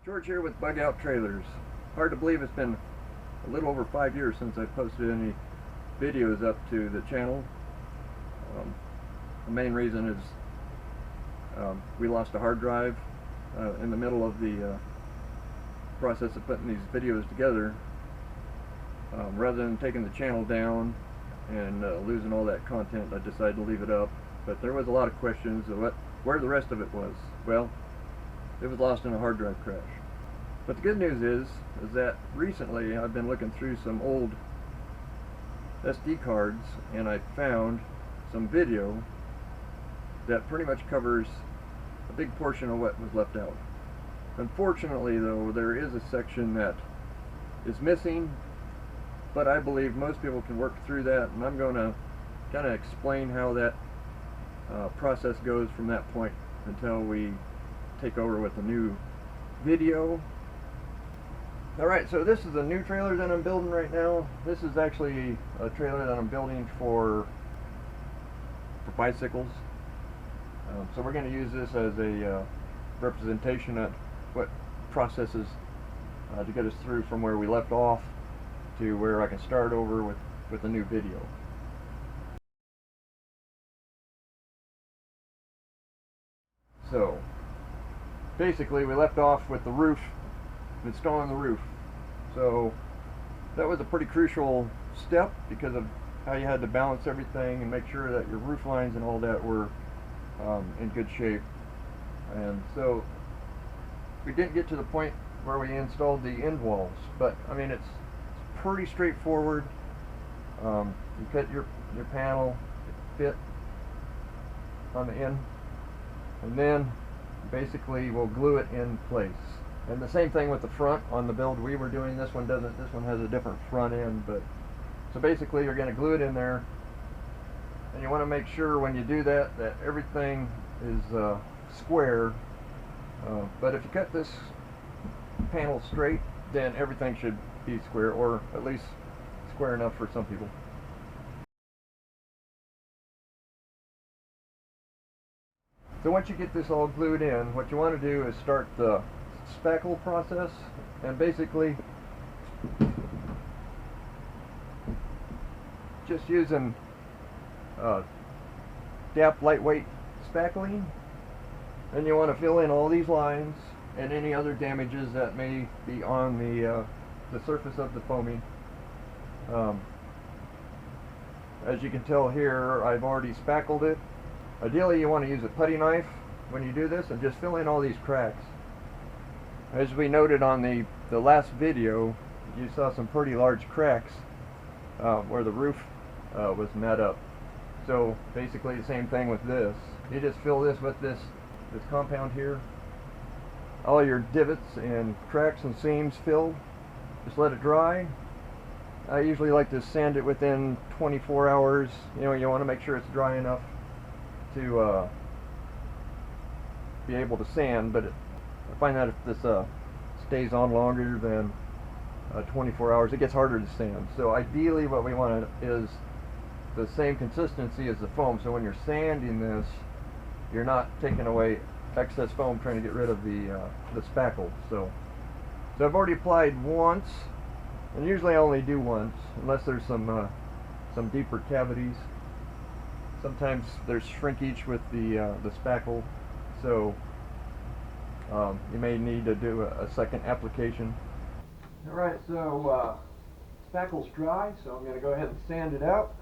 George here with Bug Out Trailers. Hard to believe it's been a little over 5 years since I posted any videos up to the channel. The main reason is we lost a hard drive in the middle of the process of putting these videos together. Rather than taking the channel down and losing all that content, I decided to leave it up. But there was a lot of questions of where the rest of it was. Well, it was lost in a hard drive crash. But the good news is that recently I've been looking through some old SD cards and I found some video that pretty much covers a big portion of what was left out. Unfortunately though, there is a section that is missing, but I believe most people can work through that, and I'm going to kind of explain how that process goes from that point until we take over with a new video. Alright, so this is a new trailer that I'm building right now. This is actually a trailer that I'm building for bicycles. So we're going to use this as a representation of what processes to get us through from where we left off to where I can start over with a new video. So basically we left off with the roof, installing the roof. So that was a pretty crucial step because of how you had to balance everything and make sure that your roof lines and all that were in good shape. And so we didn't get to the point where we installed the end walls, but I mean it's pretty straightforward. You cut your panel, fit on the end, and then basically we'll glue it in place. And the same thing with the front on the build we were doing. This one doesn't. This one has a different front end, but so basically you're going to glue it in there, and you want to make sure when you do that everything is square. But if you cut this panel straight, then everything should be square, or at least square enough for some people. So once you get this all glued in, what you want to do is start the spackle process, and basically just using DAP lightweight spackling, and you want to fill in all these lines and any other damages that may be on the surface of the Foamie. As you can tell here, I've already spackled it. Ideally you want to use a putty knife when you do this and just fill in all these cracks. As we noted on the last video, you saw some pretty large cracks where the roof was met up. So basically the same thing with this. You just fill this with this compound here. All your divots and cracks and seams filled. Just let it dry. I usually like to sand it within 24 hours. You know, you want to make sure it's dry enough to be able to sand, but I find that if this stays on longer than 24 hours, it gets harder to sand. So ideally what we want is the same consistency as the foam, so when you're sanding this, you're not taking away excess foam trying to get rid of the spackle. So I've already applied once, and usually I only do once unless there's some deeper cavities. Sometimes there's shrinkage with the spackle, so you may need to do a second application. Alright, so spackle's dry, so I'm going to go ahead and sand it out.